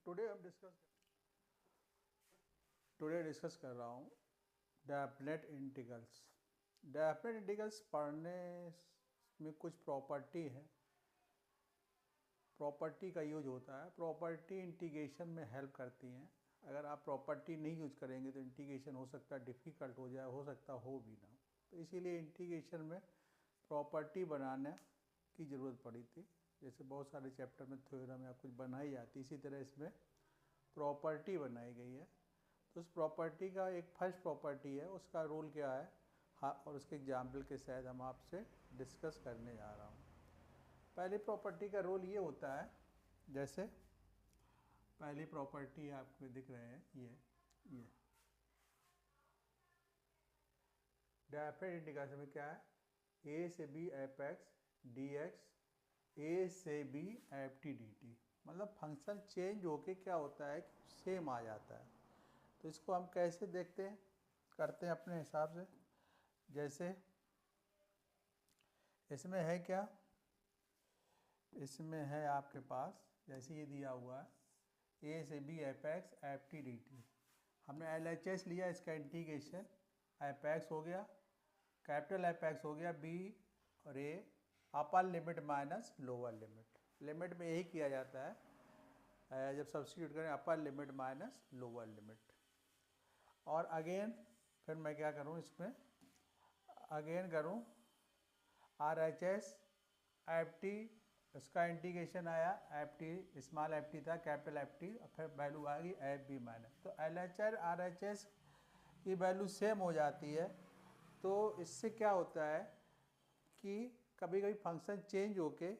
Today discuss कर रहा हूँ डेफिनेट इंटीग्रल्स। डेफिनेट इंटीग्रल्स पढ़ने में कुछ प्रॉपर्टी है, प्रॉपर्टी का यूज होता है। प्रॉपर्टी इंटीग्रेशन में हेल्प करती हैं। अगर आप प्रॉपर्टी नहीं यूज करेंगे तो इंटीग्रेशन हो सकता है डिफ़िकल्ट हो जाए, हो सकता हो भी ना। तो इसीलिए इंटीग्रेशन में प्रॉपर्टी बनाने की ज़रूरत पड़ी थी। जैसे बहुत सारे चैप्टर में थ्योरम या कुछ बनाई जाती, इसी तरह इसमें प्रॉपर्टी बनाई गई है। तो उस प्रॉपर्टी का एक फर्स्ट प्रॉपर्टी है, उसका रूल क्या है, हाँ, और उसके एग्जाम्पल के साथ हम आपसे डिस्कस करने जा रहा हूँ। पहली प्रॉपर्टी का रूल ये होता है, जैसे पहली प्रॉपर्टी आपको दिख रहे हैं ये डेफिनेट इंटीग्रेशन में क्या है, ए से B F X D X A से B F T D T, मतलब फंक्शन चेंज होके क्या होता है कि सेम आ जाता है। तो इसको हम कैसे देखते हैं, करते हैं अपने हिसाब से। जैसे इसमें है क्या, इसमें है आपके पास जैसे ये दिया हुआ है ए से B F X F T D T. हमने एल एच एस लिया, इसका इंटीग्रेशन एफ एक्स हो गया, कैपिटल एफ एक्स हो गया, बी और A, upper limit minus lower limit. Limit में यही किया जाता है जब सब्स्टिट्यूट करें, upper limit minus lower limit. और अगेन फिर मैं क्या करूं, इसमें अगेन करूं R H S F T, इसका इंटीग्रेशन आया, F T small F T था, कैपिटल एफ टी, और फिर वैल्यू आ गई एफ बी माइनस। तो L H R H S की वैल्यू सेम हो जाती है। तो इससे क्या होता है कि कभी कभी फंक्शन चेंज होके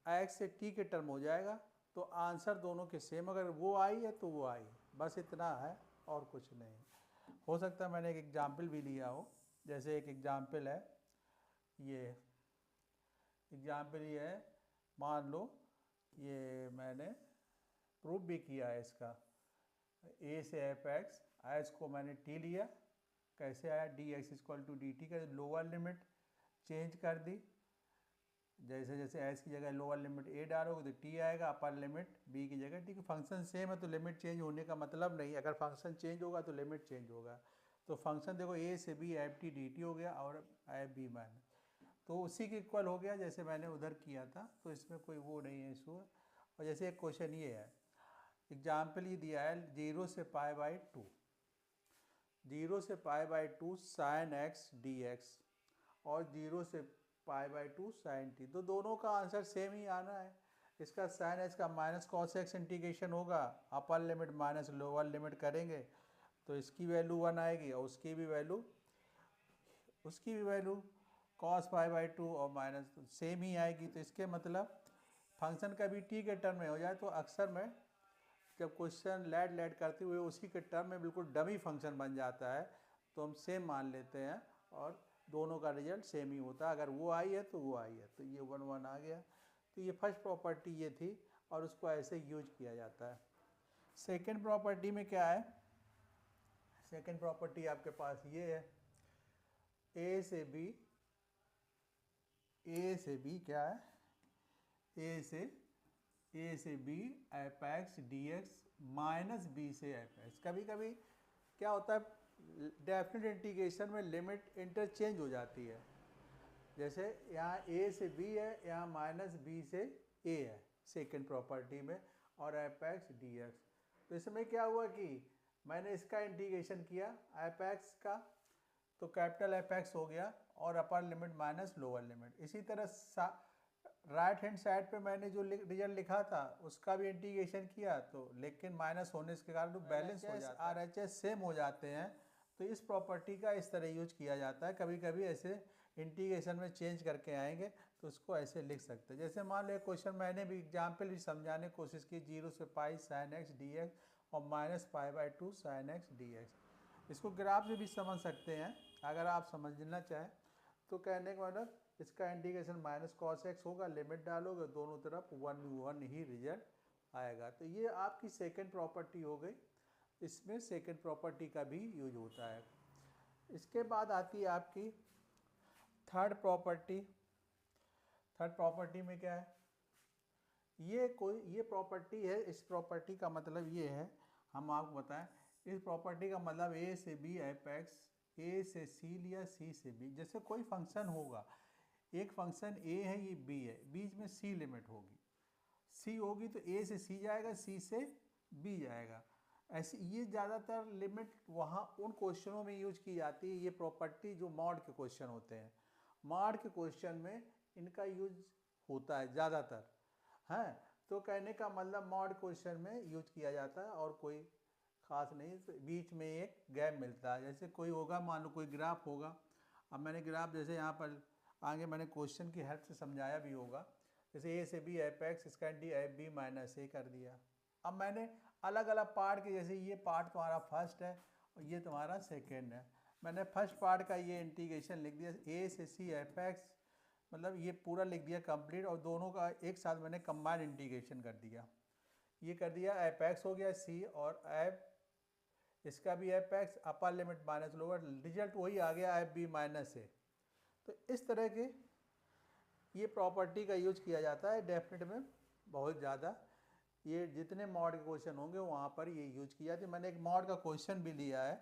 एक्स से टी के टर्म हो जाएगा, तो आंसर दोनों के सेम, अगर वो आई है तो वो आई, बस इतना है और कुछ नहीं। हो सकता है मैंने एक एग्जाम्पल भी लिया हो, जैसे एक एग्जाम्पल है, ये एग्जाम्पल ये है, मान लो ये मैंने प्रूफ भी किया है इसका, ए से एफ एक्स, एच को मैंने टी लिया, कैसे आया, D X equal to D T का लोअर लिमिट चेंज कर दी। जैसे जैसे एच की जगह लोअर लिमिट ए डालोगे तो टी आएगा, अपर लिमिट बी की जगह टी। फंक्शन सेम है तो लिमिट चेंज होने का मतलब नहीं, अगर फंक्शन चेंज होगा तो लिमिट चेंज होगा। तो फंक्शन देखो ए से B F T D T हो गया और एफ बी माइनस, तो उसी के इक्वल हो गया जैसे मैंने उधर किया था। तो इसमें कोई वो नहीं है इशू। और जैसे एक क्वेश्चन ये है, एग्जाम्पल ये दिया है 0 से π/2, 0 से π/2 साइन एक्स डी एक्स और 0 से π/2 साइन टी, तो दोनों का आंसर सेम ही आना है। इसका साइन एक्स का माइनस कॉस एक्स इंटीग्रेशन होगा, अपर लिमिट माइनस लोअर लिमिट करेंगे तो इसकी वैल्यू 1 आएगी और उसकी भी वैल्यू कॉस π/2 और माइनस सेम ही आएगी। तो इसके मतलब फंक्शन का भी टी के टर्म में हो जाए तो अक्सर मैं जब क्वेश्चन लैड करते हुए उसी के टर्म में बिल्कुल डमी फंक्शन बन जाता है, तो हम सेम मान लेते हैं और दोनों का रिजल्ट सेम ही होता है। अगर वो आई है तो वो आई है, तो ये 1 1 आ गया। तो ये फर्स्ट प्रॉपर्टी ये थी और उसको ऐसे यूज किया जाता है। सेकेंड प्रॉपर्टी में क्या है, सेकेंड प्रॉपर्टी आपके पास ये है, ए से बी क्या है, ए से B F X D X minus B से एफ एक्स। कभी कभी क्या होता है डेफिनेट इंटीग्रेशन में लिमिट इंटरचेंज हो जाती है, जैसे यहाँ ए से बी है, यहाँ माइनस बी से ए है सेकेंड प्रॉपर्टी में, और एफ एक्स डी एक्स। तो इसमें क्या हुआ कि मैंने इसका इंटीग्रेशन किया एफ एक्स का, तो कैपिटल एफ एक्स हो गया और अपर लिमिट माइनस लोअर लिमिट। इसी तरह राइट हैंड साइड पे मैंने जो रिजल्ट लिखा था उसका भी इंटीग्रेशन किया, तो लेकिन माइनस होने के कारण बैलेंस हो जाता है, आर एच एस सेम हो जाते हैं। तो इस प्रॉपर्टी का इस तरह यूज किया जाता है। कभी कभी ऐसे इंटीग्रेशन में चेंज करके आएंगे तो उसको ऐसे लिख सकते हैं। जैसे मान लो एक क्वेश्चन मैंने भी एग्जाम्पल भी समझाने की कोशिश की, 0 से pi sine x D x और minus π/2 sine x D x. इसको ग्राफ से भी समझ सकते हैं अगर आप समझना चाहें। तो कहने का मतलब इसका इंटीग्रेशन माइनस कॉस एक्स होगा, लिमिट डालोगे दोनों तरफ 1 1 ही रिजल्ट आएगा। तो ये आपकी सेकंड प्रॉपर्टी हो गई। इसमें सेकंड प्रॉपर्टी का भी यूज होता है। इसके बाद आती है आपकी थर्ड प्रॉपर्टी। थर्ड प्रॉपर्टी में क्या है, ये प्रॉपर्टी है। इस प्रॉपर्टी का मतलब ये है, हम आपको बताएं, इस प्रॉपर्टी का मतलब ए से बी एपेक्स, ए से सी लिया, सी से बी। जैसे कोई फंक्शन होगा, एक फंक्शन ए है, ये बी है, बीच में सी लिमिट होगी, सी होगी तो ए से सी जाएगा, सी से बी जाएगा। ऐसे ये ज़्यादातर लिमिट वहाँ उन क्वेश्चनों में यूज की जाती है। ये प्रॉपर्टी जो मॉड के क्वेश्चन होते हैं, मॉड के क्वेश्चन में इनका यूज होता है ज़्यादातर, है। तो कहने का मतलब मॉड क्वेश्चन में यूज किया जाता है और कोई खास नहीं, तो बीच में एक गैप मिलता है। जैसे कोई होगा, मान लो कोई ग्राफ होगा, अब मैंने ग्राफ जैसे यहाँ पर आगे मैंने क्वेश्चन की हेल्प से समझाया भी होगा। जैसे ए से बी एपेक्स स्कैंडी एफ बी माइनस ए कर दिया। अब मैंने अलग अलग पार्ट के, जैसे ये पार्ट तुम्हारा फर्स्ट है और ये तुम्हारा सेकेंड है, मैंने फर्स्ट पार्ट का ये इंटीग्रेशन लिख दिया, ए से सी एपेक्स, मतलब ये पूरा लिख दिया कंप्लीट, और दोनों का एक साथ मैंने कंबाइन इंटीग्रेशन कर दिया। ये कर दिया, एपेक्स हो गया सी, और एफ इसका भी एपेक्स, अपर लिमिट माइनस लोअर, रिजल्ट वही आ गया एफ बी माइनस ए। तो इस तरह के ये प्रॉपर्टी का यूज किया जाता है डेफिनेट में बहुत ज़्यादा। ये जितने मॉड के क्वेश्चन होंगे वहाँ पर ये यूज किया जाती है। मैंने एक मॉड का क्वेश्चन भी लिया है,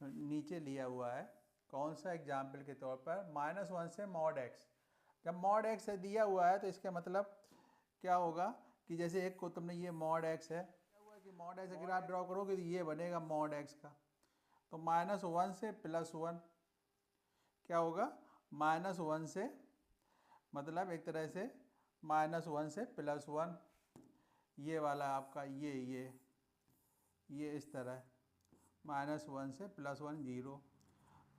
नीचे लिया हुआ है, कौन सा एग्जाम्पल के तौर पर -1 से मॉड एक्स। जब मॉड एक्स है दिया हुआ है तो इसका मतलब क्या होगा कि जैसे एक को तुमने ये मॉड एक्स है, क्या हुआ कि मॉड एक्स अगर आप ड्रॉ करोगे तो ये बनेगा मॉड एक्स का। तो -1 से +1 क्या होगा, -1 से मतलब एक तरह से -1 से +1, ये वाला आपका ये इस तरह -1 से +1 0।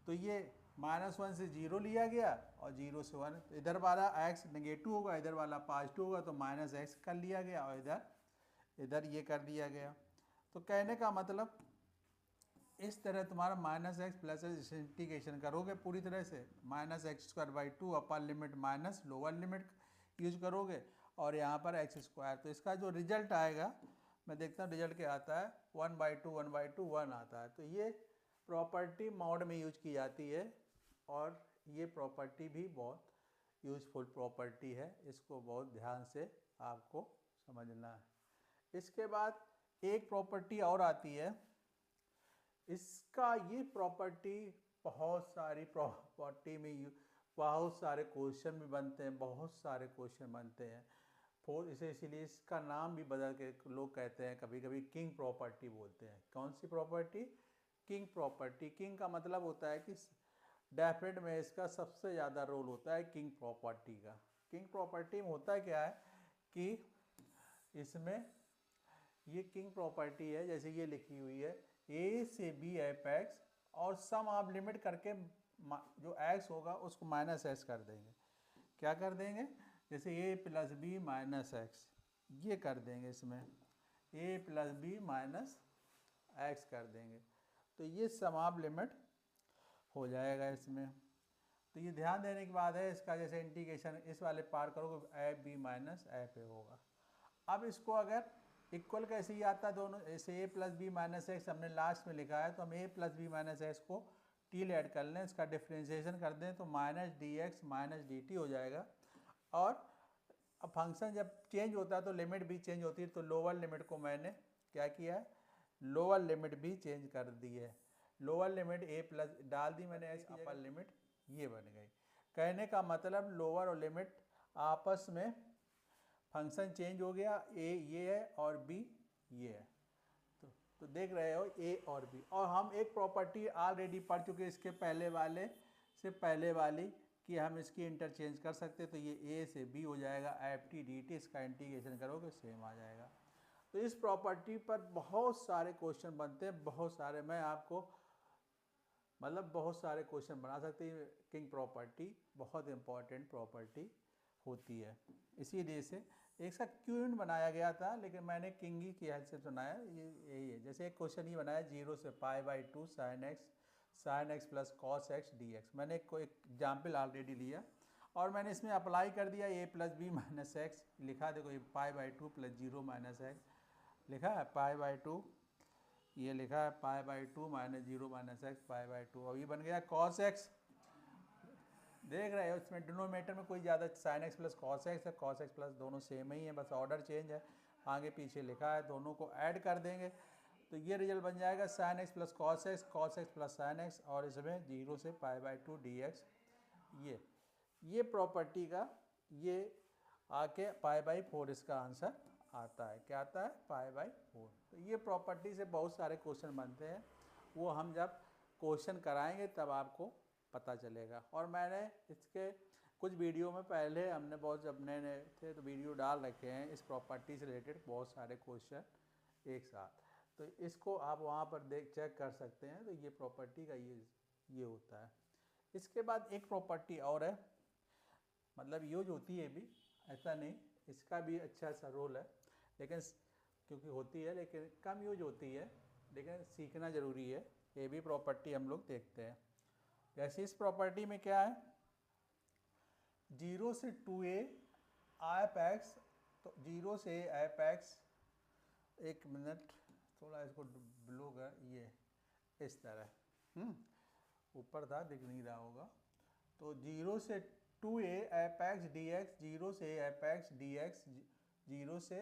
तो ये -1 से 0 लिया गया और 0 से 1, तो इधर वाला x नेगेटिव होगा, इधर वाला पॉजिटिव होगा, तो -x कर लिया गया और इधर ये कर दिया गया। तो कहने का मतलब इस तरह तुम्हारा -x + इंटीग्रेशन करोगे पूरी तरह से, -x²/2 अपर limit minus lower limit use करोगे, और यहाँ पर x²। तो इसका जो रिजल्ट आएगा, मैं देखता हूँ रिजल्ट क्या आता है, 1/2 1/2 1 आता है। तो ये प्रॉपर्टी मॉड में यूज की जाती है, और ये प्रॉपर्टी भी बहुत यूजफुल प्रॉपर्टी है, इसको बहुत ध्यान से आपको समझना है। इसके बाद एक प्रॉपर्टी और आती है, इसका ये प्रॉपर्टी बहुत सारी प्रॉपर्टी में बहुत सारे क्वेश्चन भी बनते हैं, बहुत सारे क्वेश्चन बनते हैं। इसे इसीलिए इसका नाम भी बदल के लोग कहते हैं, कभी कभी किंग प्रॉपर्टी बोलते हैं। कौन सी प्रॉपर्टी, किंग प्रॉपर्टी। किंग का मतलब होता है कि डेफिनेट में इसका सबसे ज़्यादा रोल होता है किंग प्रॉपर्टी का। किंग प्रॉपर्टी में होता क्या है कि इसमें ये किंग प्रॉपर्टी है, जैसे ये लिखी हुई है, ए से बी एपेक्स, और सम आप लिमिट करके जो एक्स होगा उसको -x कर देंगे। क्या कर देंगे, जैसे a + b - x, ये कर देंगे, इसमें a + b - x कर देंगे, तो ये सम ऑफ लिमिट हो जाएगा इसमें। तो ये ध्यान देने की बात है, इसका जैसे इंटीग्रेशन इस वाले पार करोगे F B minus F A होगा। अब इसको अगर इक्वल कैसे ही आता है दोनों, ऐसे a + b - x हमने लास्ट में लिखा है, तो हम a + b - x को t ऐड कर लें, इसका डिफ्रेंशिएशन कर दें तो -dx - dt हो जाएगा। और अब फंक्शन जब चेंज होता है तो लिमिट भी चेंज होती है, तो लोअर लिमिट को मैंने क्या किया है, लोअर लिमिट भी चेंज कर दी है। लोअर लिमिट a+ डाल दी मैंने x की, अपर लिमिट ये बन गई। कहने का मतलब लोअर और लिमिट आपस में फंक्शन चेंज हो गया, a ये है और b ये है। तो देख रहे हो a और b। और हम एक प्रॉपर्टी ऑलरेडी पढ़ चुके इसके पहले वाले से पहले वाली, कि हम इसकी इंटरचेंज कर सकते, तो ये a से b हो जाएगा ft dt, इसका इंटीग्रेशन करोगे सेम आ जाएगा। तो इस प्रॉपर्टी पर बहुत सारे क्वेश्चन बनते हैं, बहुत सारे, मैं आपको मतलब बहुत सारे क्वेश्चन बना सकते हैं। किंग प्रॉपर्टी बहुत इंपॉर्टेंट प्रॉपर्टी होती है, इसीलिए से एक सा क्यून बनाया गया था, लेकिन मैंने किंग ही की हेल्प से सुनाया, ये यही है। जैसे एक क्वेश्चन ये बनाया 0 से π/2 sin x + cos x dx, मैंने एक एग्जाम्पल ऑलरेडी लिया और मैंने इसमें अप्लाई कर दिया a + b - x लिखा, देखो ये π/2 + 0 - x लिखा है, π/2 ये लिखा है, π/2 - 0 - x π/2, और ये बन गया cos x देख रहे हो इसमें डिनोमिनेटर में कोई ज़्यादा sine x plus cos x है, कॉस एक्स प्लस दोनों सेम ही है, बस ऑर्डर चेंज है, आगे पीछे लिखा है, दोनों को ऐड कर देंगे तो ये रिजल्ट बन जाएगा sine x plus cos x plus sine x, और इसमें 0 से π/2 dx। ये प्रॉपर्टी का ये आके π/4 इसका आंसर आता है। क्या आता है? π/4। तो ये प्रॉपर्टी से बहुत सारे क्वेश्चन बनते हैं, वो हम जब क्वेश्चन कराएंगे तब आपको पता चलेगा। और मैंने इसके कुछ वीडियो में पहले हमने बहुत जब नए थे तो वीडियो डाल रखे हैं इस प्रॉपर्टी से रिलेटेड बहुत सारे क्वेश्चन एक साथ, तो इसको आप वहाँ पर चेक कर सकते हैं। तो ये प्रॉपर्टी का ये होता है। इसके बाद एक प्रॉपर्टी और है, मतलब यूज होती है भी, ऐसा नहीं, इसका भी अच्छा सा रोल है, लेकिन क्योंकि होती है लेकिन कम यूज होती है, लेकिन सीखना ज़रूरी है। ये भी प्रॉपर्टी हम लोग देखते हैं। जैसे इस प्रॉपर्टी में क्या है, 0 से 2a एफ एक्स, तो 0 से एफ एक्स, एक मिनट थोड़ा इसको ब्लो कर, ये इस तरह ऊपर था दिख नहीं रहा होगा, तो 0 से 2a F X D x, 0 से एफ एक्स डी एक्स, 0 से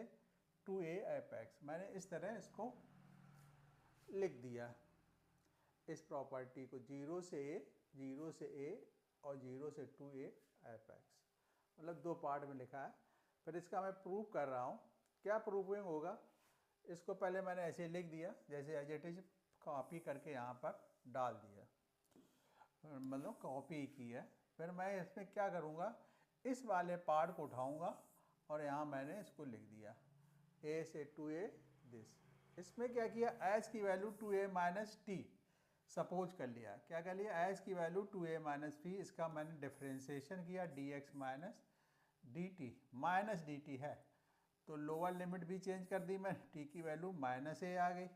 2a एफ एक्स, मैंने इस तरह इसको लिख दिया इस प्रॉपर्टी को, 0 से a और 0 से 2a एफ एक्स, मतलब दो पार्ट में लिखा है। फिर इसका मैं प्रूफ कर रहा हूँ। क्या प्रूफिंग होगा, इसको पहले मैंने ऐसे लिख दिया, जैसे एज इट इज कॉपी करके यहाँ पर डाल दिया, मतलब कॉपी की है। फिर मैं इसमें क्या करूँगा, इस वाले पार्ट को उठाऊँगा और यहाँ मैंने इसको लिख दिया a से 2a दिस। इसमें क्या किया, एच की value 2a minus T suppose कर लिया। क्या कर लिया, एच की वैल्यू 2a माइनस टी, इसका मैंने डिफ्रेंशिएशन किया dx minus dt, minus dt है तो लोअर लिमिट भी चेंज कर दी मैं, t की वैल्यू माइनस a आ गई,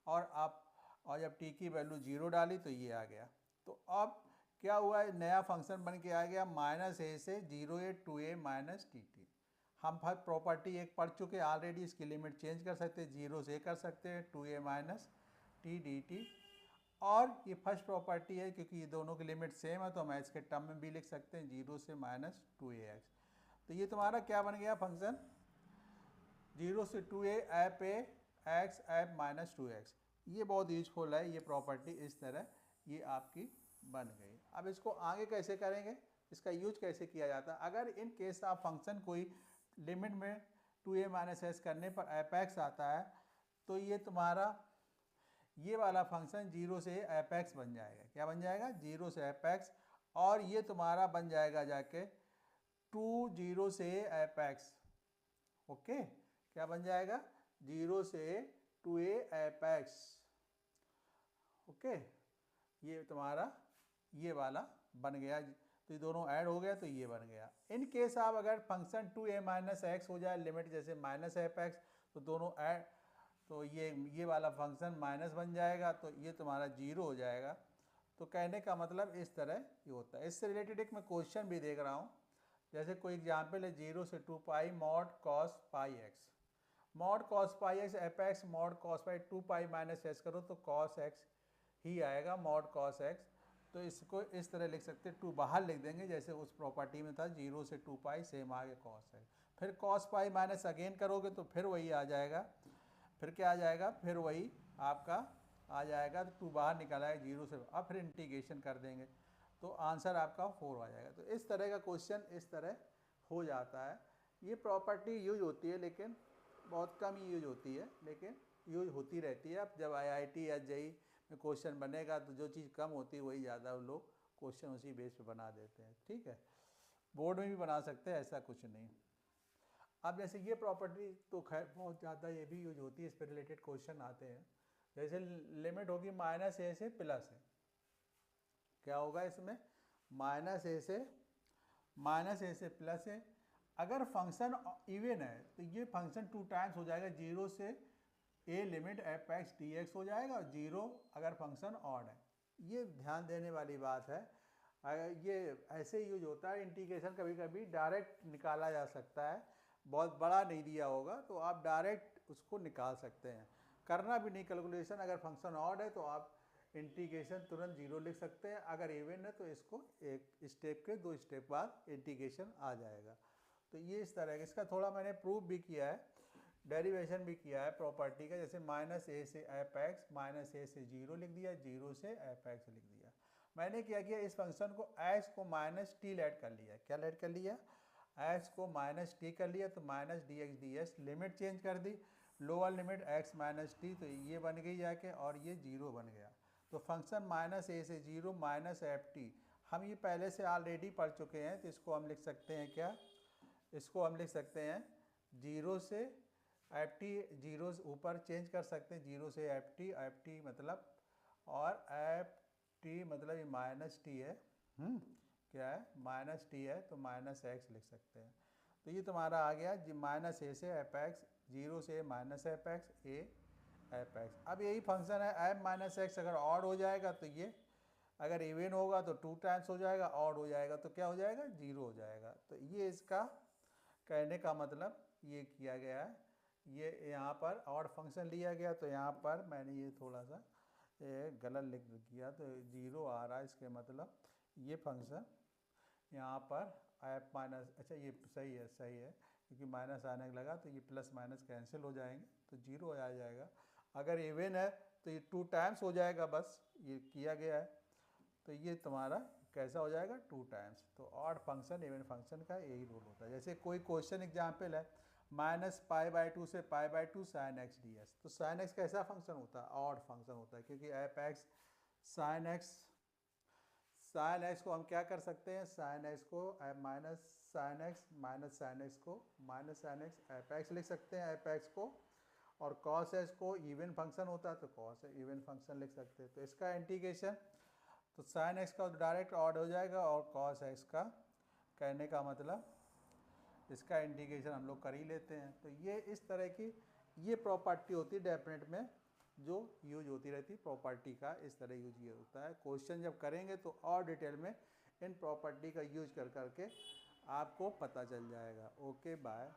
और जब t की वैल्यू 0 डाली तो ये आ गया। तो अब क्या हुआ है, नया फंक्शन बन के आ गया माइनस a से 0a 2a माइनस dt। हम प्रॉपर्टी एक पढ़ चुके ऑलरेडी, इसकी लिमिट चेंज कर सकते हैं, 0 से कर सकते हैं 2a माइनस टी dt। और ये फर्स्ट प्रॉपर्टी है क्योंकि ये दोनों की लिमिट सेम है तो हम इसके टर्म में भी लिख सकते हैं 0 से माइनस 2ax। तो ये तुम्हारा क्या बन गया फंक्शन, 0 से 2a एप ए एक्स एप माइनस 2x। ये बहुत यूजफुल है ये प्रॉपर्टी, इस तरह ये आपकी बन गई। अब इसको आगे कैसे करेंगे, इसका यूज कैसे किया जाता है, अगर इन केस आप फंक्शन कोई लिमिट में 2a माइनस एस करने पर एफ एक्स आता है तो ये तुम्हारा ये वाला फंक्शन 0 से एफ एक्स बन जाएगा। क्या बन जाएगा, 0 से एफ एक्स, और ये तुम्हारा बन जाएगा जाके 2 0 से एफ एक्स। ओके, क्या बन जाएगा, 0 से 2a एफ एक्स। ओके, ये तुम्हारा ये वाला बन गया, तो ये दोनों ऐड हो गया तो ये बन गया। इन केस आप अगर फंक्शन 2a माइनस एक्स हो जाए, लिमिट जैसे माइनस एफ एक्स, तो दोनों ऐड, तो ये वाला फंक्शन माइनस बन जाएगा तो ये तुम्हारा 0 हो जाएगा। तो कहने का मतलब इस तरह ये होता है। इससे रिलेटेड एक मैं क्वेश्चन भी देख रहा हूँ, जैसे कोई एग्जाम्पल है 0 से 2 pi mod cos pi x, mod cos pi x f x mod cos pi 2 pi minus s करो तो कॉस एक्स ही आएगा मॉड कॉस एक्स। तो इसको इस तरह लिख सकते हैं, 2 बाहर लिख देंगे जैसे उस प्रॉपर्टी में था 0 से 2 पाई सेम आगे कॉस है, फिर कॉस पाई माइनस अगेन करोगे तो फिर वही आ जाएगा, फिर क्या आ जाएगा, फिर वही आपका आ जाएगा, तो 2 बाहर निकला है 0 से, अब फिर इंटीग्रेशन कर देंगे तो आंसर आपका 4 आ जाएगा। तो इस तरह का क्वेश्चन इस तरह हो जाता है। ये प्रॉपर्टी यूज होती है लेकिन बहुत कम ही यूज होती है, लेकिन यूज होती रहती है। अब जब IIT या JEE में क्वेश्चन बनेगा तो जो चीज़ कम होती है वही ज़्यादा लोग क्वेश्चन उसी बेस पे बना देते हैं। ठीक है, बोर्ड में भी बना सकते हैं, ऐसा कुछ नहीं। अब जैसे ये प्रॉपर्टी तो खैर बहुत ज़्यादा ये भी यूज होती है, इस पर रिलेटेड क्वेश्चन आते हैं। जैसे लिमिट होगी माइनस ए से प्लस है, क्या होगा इसमें, माइनस ए से प्लस है। अगर फंक्शन इवन है तो ये फंक्शन 2 टाइम्स हो जाएगा, 0 से a limit F X D x हो जाएगा, और 0 अगर फंक्शन ऑड है। ये ध्यान देने वाली बात है, ये ऐसे यूज होता है। इंटीग्रेशन कभी कभी डायरेक्ट निकाला जा सकता है, बहुत बड़ा नहीं दिया होगा तो आप डायरेक्ट उसको निकाल सकते हैं, करना भी नहीं कैलकुलेशन। अगर फंक्शन ऑड है तो आप इंटीग्रेशन तुरंत जीरो लिख सकते हैं। अगर इवन है तो इसको एक स्टेप के 2 स्टेप बाद इंटीग्रेशन आ जाएगा। तो ये इस तरह का, इसका थोड़ा मैंने प्रूफ भी किया है, डेरिवेशन भी किया है प्रॉपर्टी का। जैसे -a से एफ एक्स, -a से 0 लिख दिया, 0 से एफ एक्स लिख दिया। मैंने क्या किया, इस फंक्शन को x को -t ऐड कर लिया। क्या ऐड कर लिया, x को -t कर लिया, तो -dx ds लिमिट चेंज कर दी, लोअर लिमिट x -t, तो ये बन गई जाके और ये 0 बन गया। तो फंक्शन -a से 0 -ft हम ये पहले से ऑलरेडी पढ़ चुके हैं, तो इसको हम लिख सकते हैं क्या, इसको हम लिख सकते हैं 0 से एफ टी, जीरो ऊपर चेंज कर सकते हैं, 0 से एफ टी मतलब, और एफ टी मतलब ये -t है, क्या है, -t है, तो -x लिख सकते हैं। तो ये तुम्हारा आ गया -a से एफ एक्स, 0 से -f x, a F x. अब यही फंक्शन है एफ -x, अगर ऑड हो जाएगा तो ये, अगर इवन होगा तो 2 टाइम्स हो जाएगा, ऑड हो जाएगा तो क्या हो जाएगा, 0 हो जाएगा। तो ये इसका कहने का मतलब ये किया गया है। ये यहाँ पर ऑड फंक्शन लिया गया, तो यहाँ पर मैंने ये थोड़ा सा गलत लिख दिया, तो 0 आ रहा है, इसके मतलब ये फंक्शन यहाँ पर एफ माइनस, अच्छा ये सही है, सही है, क्योंकि माइनस आने लगा तो ये प्लस माइनस कैंसिल हो जाएंगे, तो 0 आ जाएगा। अगर इवन है तो ये 2 टाइम्स हो जाएगा, बस ये किया गया है। तो ये तुम्हारा कैसा हो जाएगा, 2 टाइम्स। तो ऑड फंक्शन इवन फंक्शन का यही रोल होता है। जैसे कोई क्वेश्चन एग्जाम्पल है -π/2 से π/2 sin x ds, तो sin x कैसा फंक्शन होता है, ऑड फंक्शन होता है, क्योंकि एफ एक्स sin x को हम क्या कर सकते हैं, sin x को -sin x को -sin x एफ एक्स लिख सकते हैं, एफ एक्स को, और cos x को इवन फंक्शन होता है तो cos इवन फंक्शन लिख सकते हैं। तो इसका इंटीग्रेशन, तो sin x का डायरेक्ट ऑड हो जाएगा, और cos x का, कहने का मतलब इसका इंटीग्रेशन हम लोग कर ही लेते हैं। तो ये इस तरह की ये प्रॉपर्टी होती है डेफिनेट में, जो यूज होती रहती है प्रॉपर्टी का, इस तरह यूज ये होता है। क्वेश्चन जब करेंगे तो और डिटेल में इन प्रॉपर्टी का यूज कर करके आपको पता चल जाएगा। Okay bye.